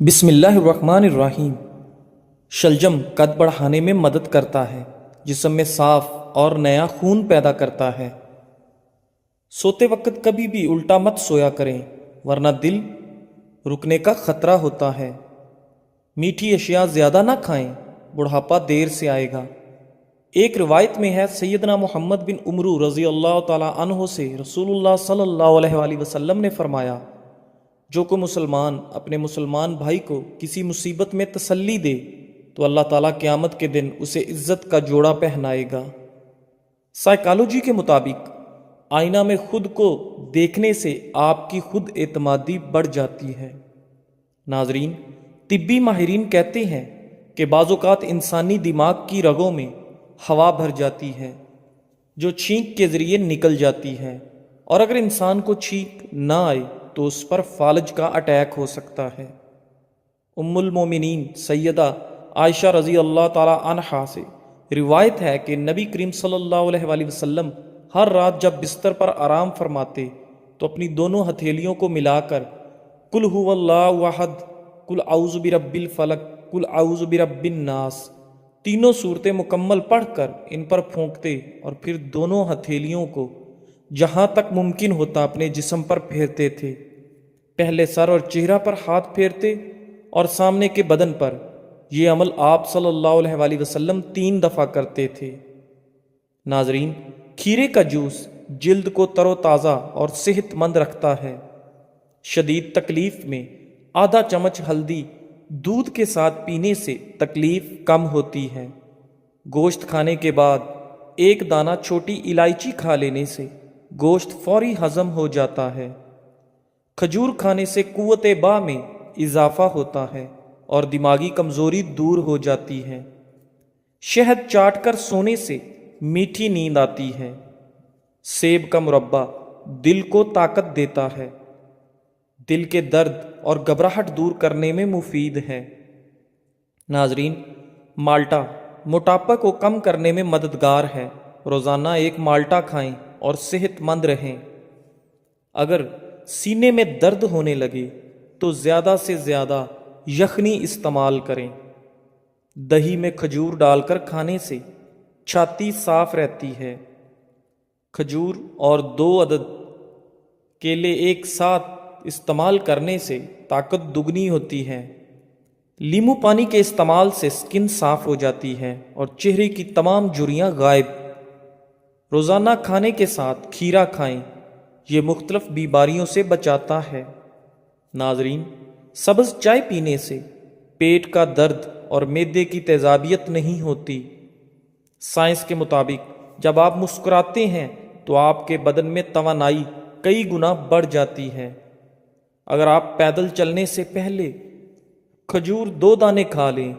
بسم اللہ الرحمن الرحیم۔ شلجم قد بڑھانے میں مدد کرتا ہے، جسم میں صاف اور نیا خون پیدا کرتا ہے۔ سوتے وقت کبھی بھی الٹا مت سویا کریں، ورنہ دل رکنے کا خطرہ ہوتا ہے۔ میٹھی اشیاء زیادہ نہ کھائیں، بڑھاپا دیر سے آئے گا۔ ایک روایت میں ہے، سیدنا محمد بن عمرو رضی اللہ تعالیٰ عنہ سے رسول اللہ صلی اللہ علیہ وآلہ وسلم نے فرمایا، جو کوئی مسلمان اپنے مسلمان بھائی کو کسی مصیبت میں تسلی دے تو اللہ تعالیٰ قیامت کے دن اسے عزت کا جوڑا پہنائے گا۔ سائیکالوجی کے مطابق آئینہ میں خود کو دیکھنے سے آپ کی خود اعتمادی بڑھ جاتی ہے۔ ناظرین، طبی ماہرین کہتے ہیں کہ بعض اوقات انسانی دماغ کی رگوں میں ہوا بھر جاتی ہے جو چھینک کے ذریعے نکل جاتی ہے، اور اگر انسان کو چھینک نہ آئے تو اس پر فالج کا اٹیک ہو سکتا ہے۔ ام المومنین سیدہ عائشہ رضی اللہ تعالی عنہا سے روایت ہے کہ نبی کریم صلی اللہ علیہ وآلہ وسلم ہر رات جب بستر پر آرام فرماتے تو اپنی دونوں ہتھیلیوں کو ملا کر قل ھو اللہ احد، قل اعوذ برب الفلق، قل اعوذ برب الناس تینوں صورتیں مکمل پڑھ کر ان پر پھونکتے اور پھر دونوں ہتھیلیوں کو جہاں تک ممکن ہوتا اپنے جسم پر پھیرتے تھے۔ پہلے سر اور چہرہ پر ہاتھ پھیرتے اور سامنے کے بدن پر۔ یہ عمل آپ صلی اللہ علیہ وآلہ وسلم 3 دفعہ کرتے تھے۔ ناظرین، کھیرے کا جوس جلد کو تر و تازہ اور صحت مند رکھتا ہے۔ شدید تکلیف میں آدھا چمچ ہلدی دودھ کے ساتھ پینے سے تکلیف کم ہوتی ہے۔ گوشت کھانے کے بعد 1 دانہ چھوٹی الائچی کھا لینے سے گوشت فوری ہضم ہو جاتا ہے۔ کھجور کھانے سے قوت باء میں اضافہ ہوتا ہے اور دماغی کمزوری دور ہو جاتی ہے۔ شہد چاٹ کر سونے سے میٹھی نیند آتی ہے۔ سیب کا مربہ دل کو طاقت دیتا ہے، دل کے درد اور گھبراہٹ دور کرنے میں مفید ہے۔ ناظرین، مالٹا موٹاپا کو کم کرنے میں مددگار ہے۔ روزانہ 1 مالٹا کھائیں اور صحت مند رہیں۔ اگر سینے میں درد ہونے لگے تو زیادہ سے زیادہ یخنی استعمال کریں۔ دہی میں کھجور ڈال کر کھانے سے چھاتی صاف رہتی ہے۔ کھجور اور 2 عدد کیلے ایک ساتھ استعمال کرنے سے طاقت دگنی ہوتی ہے۔ لیمو پانی کے استعمال سے سکن صاف ہو جاتی ہے اور چہرے کی تمام جھریاں غائب۔ روزانہ کھانے کے ساتھ کھیرا کھائیں، یہ مختلف بیماریوں سے بچاتا ہے۔ ناظرین، سبز چائے پینے سے پیٹ کا درد اور معدے کی تیزابیت نہیں ہوتی۔ سائنس کے مطابق جب آپ مسکراتے ہیں تو آپ کے بدن میں توانائی کئی گنا بڑھ جاتی ہے۔ اگر آپ پیدل چلنے سے پہلے کھجور 2 دانے کھا لیں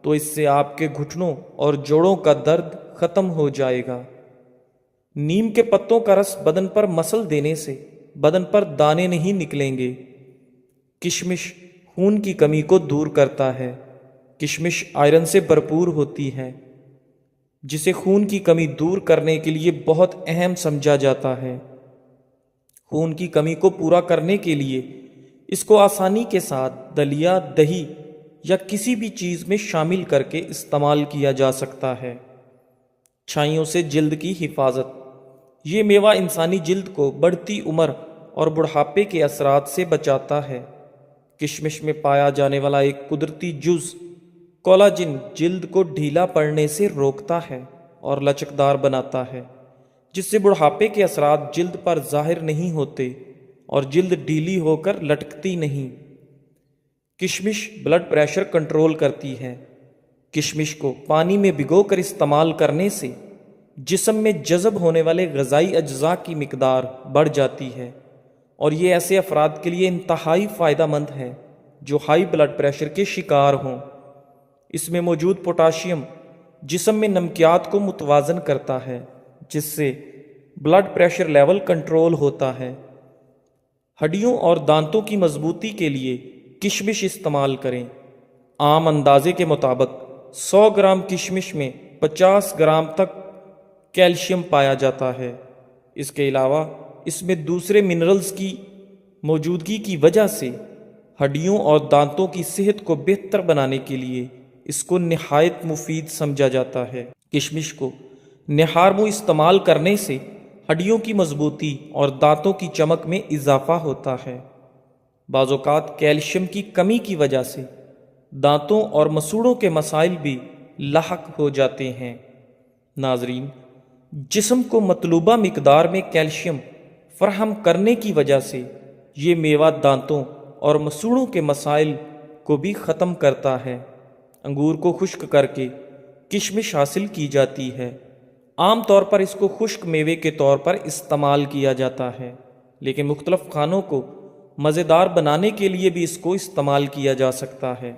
تو اس سے آپ کے گھٹنوں اور جوڑوں کا درد ختم ہو جائے گا۔ نیم کے پتوں کا رس بدن پر مسل دینے سے بدن پر دانے نہیں نکلیں گے۔ کشمش خون کی کمی کو دور کرتا ہے۔ کشمش آئرن سے بھرپور ہوتی ہے، جسے خون کی کمی دور کرنے کے لیے بہت اہم سمجھا جاتا ہے۔ خون کی کمی کو پورا کرنے کے لیے اس کو آسانی کے ساتھ دلیا، دہی یا کسی بھی چیز میں شامل کر کے استعمال کیا جا سکتا ہے۔ چھائیوں سے جلد کی حفاظت۔ یہ میوہ انسانی جلد کو بڑھتی عمر اور بڑھاپے کے اثرات سے بچاتا ہے۔ کشمش میں پایا جانے والا ایک قدرتی جز کولاجن جلد کو ڈھیلا پڑنے سے روکتا ہے اور لچکدار بناتا ہے، جس سے بڑھاپے کے اثرات جلد پر ظاہر نہیں ہوتے اور جلد ڈھیلی ہو کر لٹکتی نہیں۔ کشمش بلڈ پریشر کنٹرول کرتی ہے۔ کشمش کو پانی میں بھگو کر استعمال کرنے سے جسم میں جذب ہونے والے غذائی اجزاء کی مقدار بڑھ جاتی ہے، اور یہ ایسے افراد کے لیے انتہائی فائدہ مند ہے جو ہائی بلڈ پریشر کے شکار ہوں۔ اس میں موجود پوٹاشیم جسم میں نمکیات کو متوازن کرتا ہے، جس سے بلڈ پریشر لیول کنٹرول ہوتا ہے۔ ہڈیوں اور دانتوں کی مضبوطی کے لیے کشمش استعمال کریں۔ عام اندازے کے مطابق 100 گرام کشمش میں 50 گرام تک کیلشیم پایا جاتا ہے۔ اس کے علاوہ اس میں دوسرے منرلز کی موجودگی کی وجہ سے ہڈیوں اور دانتوں کی صحت کو بہتر بنانے کے لیے اس کو نہایت مفید سمجھا جاتا ہے۔ کشمش کو نہار منہ استعمال کرنے سے ہڈیوں کی مضبوطی اور دانتوں کی چمک میں اضافہ ہوتا ہے۔ بعض اوقات کیلشیم کی کمی کی وجہ سے دانتوں اور مسوڑوں کے مسائل بھی لاحق ہو جاتے ہیں۔ ناظرین، جسم کو مطلوبہ مقدار میں کیلشیم فراہم کرنے کی وجہ سے یہ میوہ دانتوں اور مسوڑوں کے مسائل کو بھی ختم کرتا ہے۔ انگور کو خشک کر کے کشمش حاصل کی جاتی ہے۔ عام طور پر اس کو خشک میوے کے طور پر استعمال کیا جاتا ہے، لیکن مختلف کھانوں کو مزیدار بنانے کے لیے بھی اس کو استعمال کیا جا سکتا ہے۔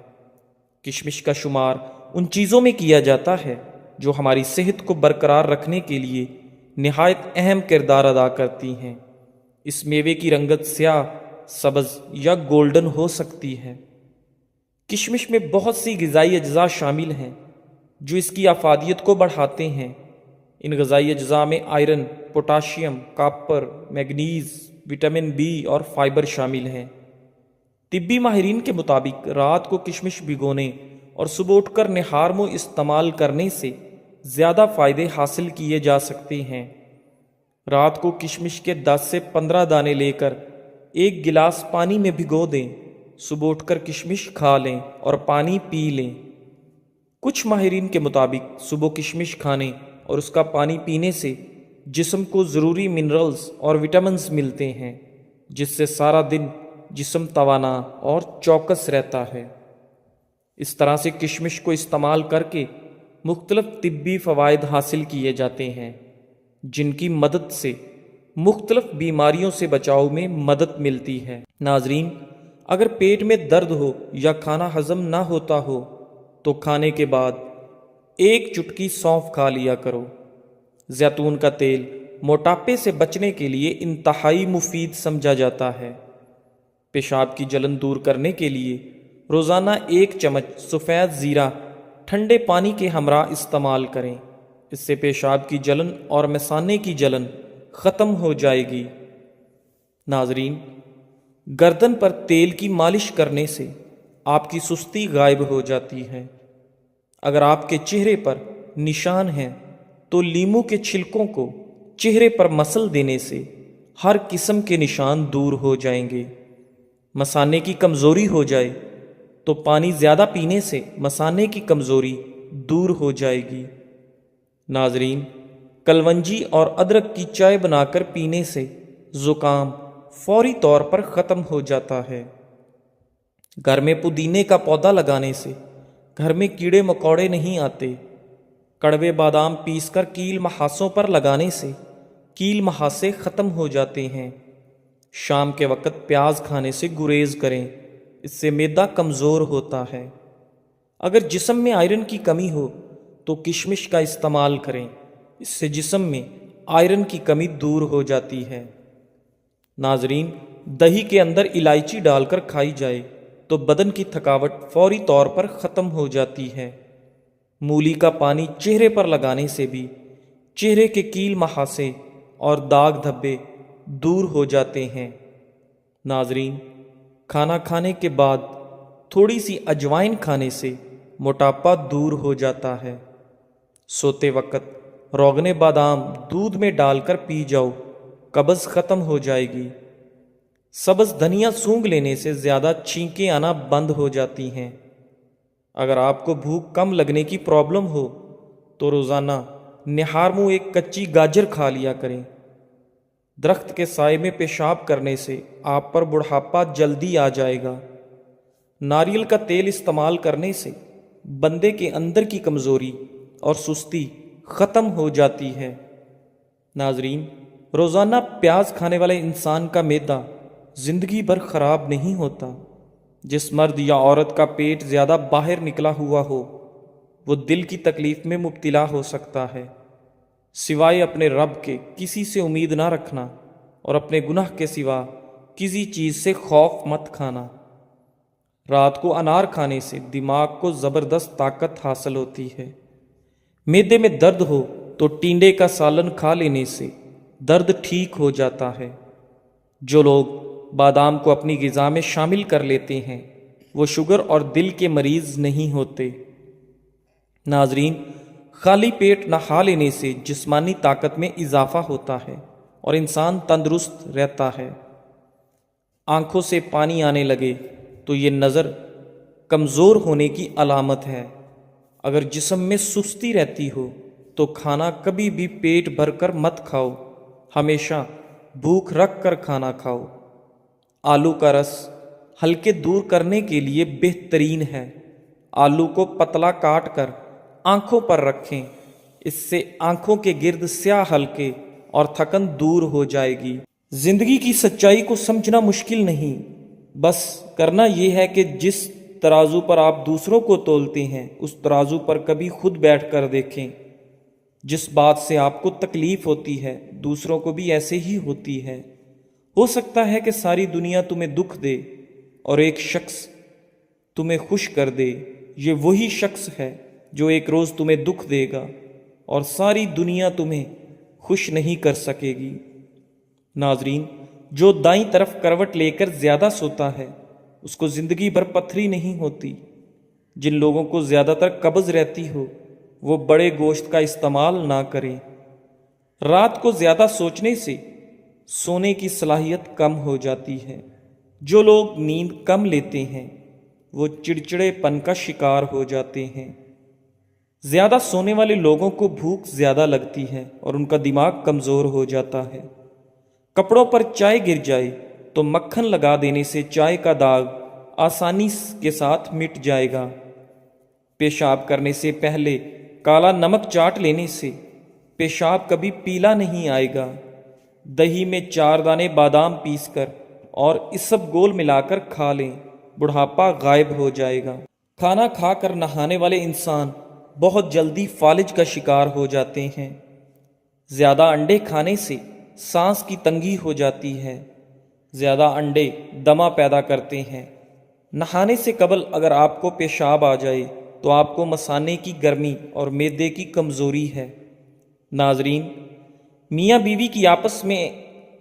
کشمش کا شمار ان چیزوں میں کیا جاتا ہے جو ہماری صحت کو برقرار رکھنے کے لیے نہایت اہم کردار ادا کرتی ہیں۔ اس میوے کی رنگت سیاہ، سبز یا گولڈن ہو سکتی ہے۔ کشمش میں بہت سی غذائی اجزاء شامل ہیں جو اس کی افادیت کو بڑھاتے ہیں۔ ان غذائی اجزاء میں iron, potassium, copper, manganese, vitamin B اور فائبر شامل ہیں۔ طبی ماہرین کے مطابق رات کو کشمش بھگونے اور صبح اٹھ کر نہار منہ استعمال کرنے سے زیادہ فائدے حاصل کیے جا سکتے ہیں۔ رات کو کشمش کے 10 سے 15 دانے لے کر ایک گلاس پانی میں بھگو دیں، صبح اٹھ کر کشمش کھا لیں اور پانی پی لیں۔ کچھ ماہرین کے مطابق صبح کشمش کھانے اور اس کا پانی پینے سے جسم کو ضروری منرلز اور وٹامنز ملتے ہیں، جس سے سارا دن جسم توانا اور چوکس رہتا ہے۔ اس طرح سے کشمش کو استعمال کر کے مختلف طبی فوائد حاصل کیے جاتے ہیں، جن کی مدد سے مختلف بیماریوں سے بچاؤ میں مدد ملتی ہے۔ ناظرین، اگر پیٹ میں درد ہو یا کھانا ہضم نہ ہوتا ہو تو کھانے کے بعد ایک چٹکی سونف کھا لیا کرو۔ زیتون کا تیل موٹاپے سے بچنے کے لیے انتہائی مفید سمجھا جاتا ہے۔ پیشاب کی جلن دور کرنے کے لیے روزانہ 1 چمچ سفید زیرہ ٹھنڈے پانی کے ہمراہ استعمال کریں۔ اس سے پیشاب کی جلن اور مثانے کی جلن ختم ہو جائے گی۔ ناظرین، گردن پر تیل کی مالش کرنے سے آپ کی سستی غائب ہو جاتی ہے۔ اگر آپ کے چہرے پر نشان ہیں تو لیموں کے چھلکوں کو چہرے پر مسل دینے سے ہر قسم کے نشان دور ہو جائیں گے۔ مثانے کی کمزوری ہو جائے تو پانی زیادہ پینے سے مثانے کی کمزوری دور ہو جائے گی۔ ناظرین، کلونجی اور ادرک کی چائے بنا کر پینے سے زکام فوری طور پر ختم ہو جاتا ہے۔ گھر میں پودینے کا پودا لگانے سے گھر میں کیڑے مکوڑے نہیں آتے۔ کڑوے بادام پیس کر کیل محاسوں پر لگانے سے کیل محاسے ختم ہو جاتے ہیں۔ شام کے وقت پیاز کھانے سے گریز کریں، اس سے معدہ کمزور ہوتا ہے۔ اگر جسم میں آئرن کی کمی ہو تو کشمش کا استعمال کریں، اس سے جسم میں آئرن کی کمی دور ہو جاتی ہے۔ ناظرین، دہی کے اندر الائچی ڈال کر کھائی جائے تو بدن کی تھکاوٹ فوری طور پر ختم ہو جاتی ہے۔ مولی کا پانی چہرے پر لگانے سے بھی چہرے کے کیل محاسے اور داغ دھبے دور ہو جاتے ہیں۔ ناظرین، کھانا کھانے کے بعد تھوڑی سی اجوائن کھانے سے موٹاپا دور ہو جاتا ہے۔ سوتے وقت روغن بادام دودھ میں ڈال کر پی جاؤ، قبض ختم ہو جائے گی۔ سبز دھنیا سونگھ لینے سے زیادہ چھینکیں آنا بند ہو جاتی ہیں۔ اگر آپ کو بھوک کم لگنے کی پرابلم ہو تو روزانہ نہار منہ ایک کچی گاجر کھا لیا کریں۔ درخت کے سائے میں پیشاب کرنے سے آپ پر بڑھاپا جلدی آ جائے گا۔ ناریل کا تیل استعمال کرنے سے بندے کے اندر کی کمزوری اور سستی ختم ہو جاتی ہے۔ ناظرین، روزانہ پیاز کھانے والے انسان کا معدہ زندگی بھر خراب نہیں ہوتا۔ جس مرد یا عورت کا پیٹ زیادہ باہر نکلا ہوا ہو وہ دل کی تکلیف میں مبتلا ہو سکتا ہے۔ سوائے اپنے رب کے کسی سے امید نہ رکھنا اور اپنے گناہ کے سوا کسی چیز سے خوف مت کھانا۔ رات کو انار کھانے سے دماغ کو زبردست طاقت حاصل ہوتی ہے۔ معدے میں درد ہو تو ٹینڈے کا سالن کھا لینے سے درد ٹھیک ہو جاتا ہے۔ جو لوگ بادام کو اپنی غذا میں شامل کر لیتے ہیں وہ شوگر اور دل کے مریض نہیں ہوتے۔ ناظرین، خالی پیٹ نہا لینے سے جسمانی طاقت میں اضافہ ہوتا ہے اور انسان تندرست رہتا ہے۔ آنکھوں سے پانی آنے لگے تو یہ نظر کمزور ہونے کی علامت ہے۔ اگر جسم میں سستی رہتی ہو تو کھانا کبھی بھی پیٹ بھر کر مت کھاؤ، ہمیشہ بھوک رکھ کر کھانا کھاؤ۔ آلو کا رس ہلکے دور کرنے کے لیے بہترین ہے۔ آلو کو پتلا کاٹ کر آنکھوں پر رکھیں، اس سے آنکھوں کے گرد سیاہ ہلکے اور تھکن دور ہو جائے گی۔ زندگی کی سچائی کو سمجھنا مشکل نہیں، بس کرنا یہ ہے کہ جس ترازو پر آپ دوسروں کو تولتے ہیں اس ترازو پر کبھی خود بیٹھ کر دیکھیں۔ جس بات سے آپ کو تکلیف ہوتی ہے دوسروں کو بھی ایسے ہی ہوتی ہے۔ ہو سکتا ہے کہ ساری دنیا تمہیں دکھ دے اور ایک شخص تمہیں خوش کر دے، یہ وہی شخص ہے جو ایک روز تمہیں دکھ دے گا اور ساری دنیا تمہیں خوش نہیں کر سکے گی۔ ناظرین، جو دائیں طرف کروٹ لے کر زیادہ سوتا ہے اس کو زندگی بھر پتھری نہیں ہوتی۔ جن لوگوں کو زیادہ تر قبض رہتی ہو وہ بڑے گوشت کا استعمال نہ کریں۔ رات کو زیادہ سوچنے سے سونے کی صلاحیت کم ہو جاتی ہے۔ جو لوگ نیند کم لیتے ہیں وہ چڑچڑے پن کا شکار ہو جاتے ہیں۔ زیادہ سونے والے لوگوں کو بھوک زیادہ لگتی ہے اور ان کا دماغ کمزور ہو جاتا ہے۔ کپڑوں پر چائے گر جائے تو مکھن لگا دینے سے چائے کا داغ آسانی کے ساتھ مٹ جائے گا۔ پیشاب کرنے سے پہلے کالا نمک چاٹ لینے سے پیشاب کبھی پیلا نہیں آئے گا۔ دہی میں 4 دانے بادام پیس کر اور اسب گول ملا کر کھا لیں، بڑھاپا غائب ہو جائے گا۔ کھانا کھا کر نہانے والے انسان بہت جلدی فالج کا شکار ہو جاتے ہیں۔ زیادہ انڈے کھانے سے سانس کی تنگی ہو جاتی ہے۔ زیادہ انڈے دمہ پیدا کرتے ہیں۔ نہانے سے قبل اگر آپ کو پیشاب آ جائے تو آپ کو مثانے کی گرمی اور معدے کی کمزوری ہے۔ ناظرین، میاں بیوی کی آپس میں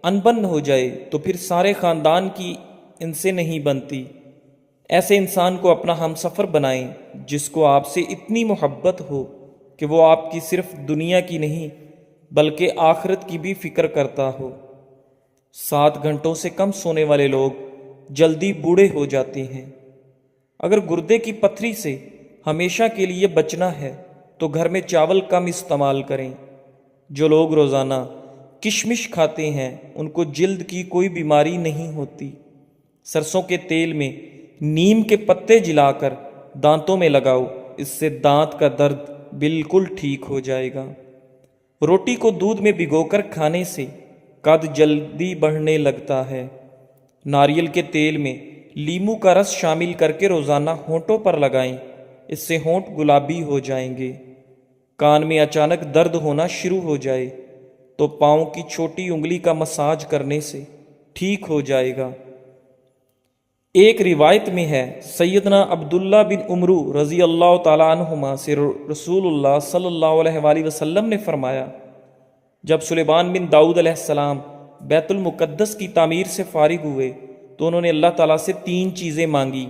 انبن ہو جائے تو پھر سارے خاندان کی ان سے نہیں بنتی۔ ایسے انسان کو اپنا ہمسفر بنائیں جس کو آپ سے اتنی محبت ہو کہ وہ آپ کی صرف دنیا کی نہیں بلکہ آخرت کی بھی فکر کرتا ہو۔ 7 گھنٹوں سے کم سونے والے لوگ جلدی بوڑھے ہو جاتے ہیں۔ اگر گردے کی پتھری سے ہمیشہ کے لیے بچنا ہے تو گھر میں چاول کم استعمال کریں۔ جو لوگ روزانہ کشمش کھاتے ہیں ان کو جلد کی کوئی بیماری نہیں ہوتی۔ سرسوں کے تیل میں نیم کے پتے جلا کر دانتوں میں لگاؤ، اس سے دانت کا درد بالکل ٹھیک ہو جائے گا۔ روٹی کو دودھ میں بھگو کر کھانے سے قد جلدی بڑھنے لگتا ہے۔ ناریل کے تیل میں لیموں کا رس شامل کر کے روزانہ ہونٹوں پر لگائیں، اس سے ہونٹ گلابی ہو جائیں گے۔ کان میں اچانک درد ہونا شروع ہو جائے تو پاؤں کی چھوٹی انگلی کا مساج کرنے سے ٹھیک ہو جائے گا۔ ایک روایت میں ہے سیدنا عبداللہ بن عمرو رضی اللہ تعالیٰ عنہما سے رسول اللہ صلی اللہ علیہ وآلہ وسلم نے فرمایا، جب سلیمان بن داؤد علیہ السلام بیت المقدس کی تعمیر سے فارغ ہوئے تو انہوں نے اللہ تعالیٰ سے 3 چیزیں مانگی۔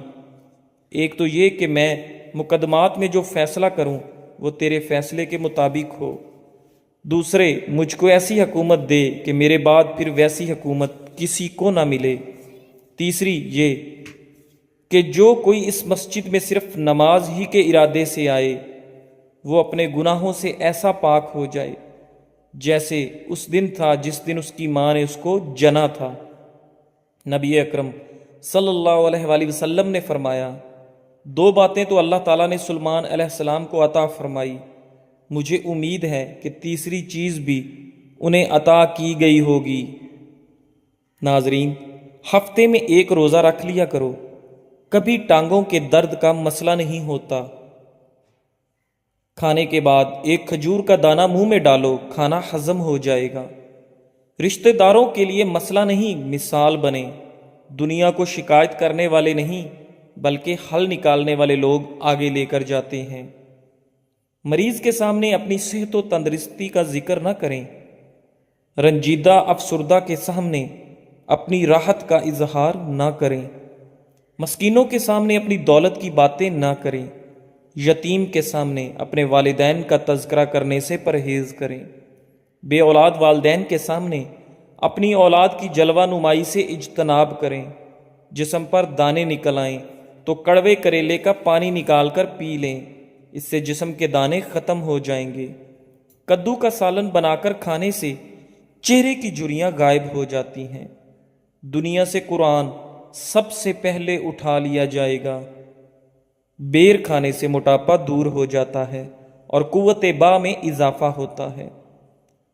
ایک تو یہ کہ میں مقدمات میں جو فیصلہ کروں وہ تیرے فیصلے کے مطابق ہو۔ دوسرے، مجھ کو ایسی حکومت دے کہ میرے بعد پھر ویسی حکومت کسی کو نہ ملے۔ تیسری یہ کہ جو کوئی اس مسجد میں صرف نماز ہی کے ارادے سے آئے وہ اپنے گناہوں سے ایسا پاک ہو جائے جیسے اس دن تھا جس دن اس کی ماں نے اس کو جنا تھا۔ نبی اکرم صلی اللہ علیہ وآلہ وسلم نے فرمایا، 2 باتیں تو اللہ تعالیٰ نے سلیمان علیہ السلام کو عطا فرمائی، مجھے امید ہے کہ تیسری چیز بھی انہیں عطا کی گئی ہوگی۔ ناظرین، ہفتے میں 1 روزہ رکھ لیا کرو، کبھی ٹانگوں کے درد کا مسئلہ نہیں ہوتا۔ کھانے کے بعد 1 کھجور کا دانہ منہ میں ڈالو، کھانا ہضم ہو جائے گا۔ رشتہ داروں کے لیے مسئلہ نہیں، مثال بنے۔ دنیا کو شکایت کرنے والے نہیں بلکہ حل نکالنے والے لوگ آگے لے کر جاتے ہیں۔ مریض کے سامنے اپنی صحت و تندرستی کا ذکر نہ کریں۔ رنجیدہ افسردہ کے سامنے اپنی راحت کا اظہار نہ کریں، مسکینوں کے سامنے اپنی دولت کی باتیں نہ کریں، یتیم کے سامنے اپنے والدین کا تذکرہ کرنے سے پرہیز کریں، بے اولاد والدین کے سامنے اپنی اولاد کی جلوہ نمائی سے اجتناب کریں، جسم پر دانے نکل آئیں تو کڑوے کریلے کا پانی نکال کر پی لیں، اس سے جسم کے دانے ختم ہو جائیں گے۔ کدو کا سالن بنا کر کھانے سے چہرے کی جھریاں غائب ہو جاتی ہیں۔ دنیا سے قرآن سب سے پہلے اٹھا لیا جائے گا۔ بیر کھانے سے موٹاپا دور ہو جاتا ہے اور قوت با میں اضافہ ہوتا ہے۔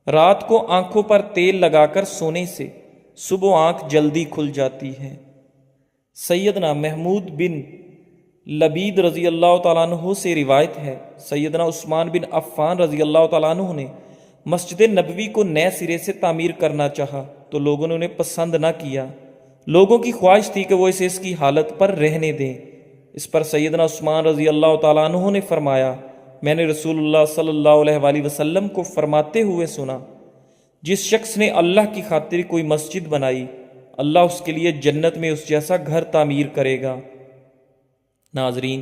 رات کو آنکھوں پر تیل لگا کر سونے سے صبح آنکھ جلدی کھل جاتی ہے۔ سیدنا محمود بن لبید رضی اللہ تعالیٰ عنہ سے روایت ہے، سیدنا عثمان بن عفان رضی اللہ تعالیٰ عنہ نے مسجد نبوی کو نئے سرے سے تعمیر کرنا چاہا تو لوگوں نے انہیں پسند نہ کیا۔ لوگوں کی خواہش تھی کہ وہ اسے اس کی حالت پر رہنے دیں۔ اس پر سیدنا عثمان رضی اللہ تعالیٰ عنہ نے فرمایا، میں نے رسول اللہ صلی اللہ علیہ وآلہ وسلم کو فرماتے ہوئے سنا، جس شخص نے اللہ کی خاطر کوئی مسجد بنائی، اللہ اس کے لیے جنت میں اس جیسا گھر تعمیر کرے گا۔ ناظرین،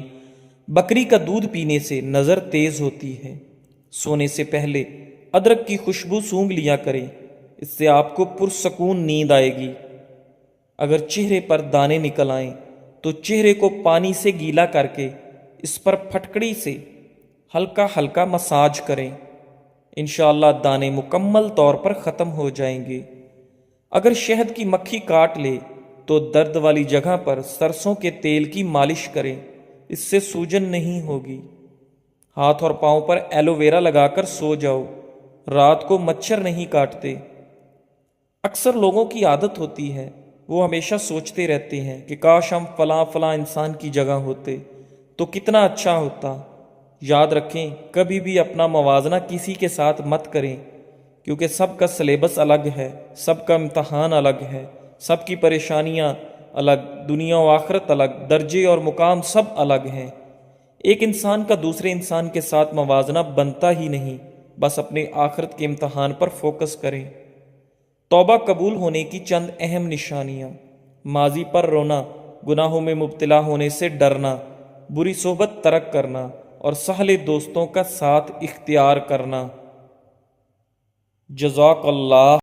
بکری کا دودھ پینے سے نظر تیز ہوتی ہے۔ سونے سے پہلے ادرک کی خوشبو سونگھ لیا کریں، اس سے آپ کو پرسکون نیند آئے گی۔ اگر چہرے پر دانے نکل آئیں تو چہرے کو پانی سے گیلا کر کے اس پر پھٹکڑی سے ہلکا ہلکا مساج کریں، انشاءاللہ دانے مکمل طور پر ختم ہو جائیں گے۔ اگر شہد کی مکھی کاٹ لے تو درد والی جگہ پر سرسوں کے تیل کی مالش کریں، اس سے سوجن نہیں ہوگی۔ ہاتھ اور پاؤں پر ایلو ویرا لگا کر سو جاؤ، رات کو مچھر نہیں کاٹتے۔ اکثر لوگوں کی عادت ہوتی ہے، وہ ہمیشہ سوچتے رہتے ہیں کہ کاش ہم فلاں فلاں انسان کی جگہ ہوتے تو کتنا اچھا ہوتا۔ یاد رکھیں، کبھی بھی اپنا موازنہ کسی کے ساتھ مت کریں، کیونکہ سب کا سلیبس الگ ہے، سب کا امتحان الگ ہے، سب کی پریشانیاں الگ، دنیا و آخرت الگ، درجے اور مقام سب الگ ہیں۔ ایک انسان کا دوسرے انسان کے ساتھ موازنہ بنتا ہی نہیں، بس اپنے آخرت کے امتحان پر فوکس کریں۔ توبہ قبول ہونے کی چند اہم نشانیاں: ماضی پر رونا، گناہوں میں مبتلا ہونے سے ڈرنا، بری صحبت ترک کرنا اور سہلے دوستوں کا ساتھ اختیار کرنا۔ جزاک اللہ۔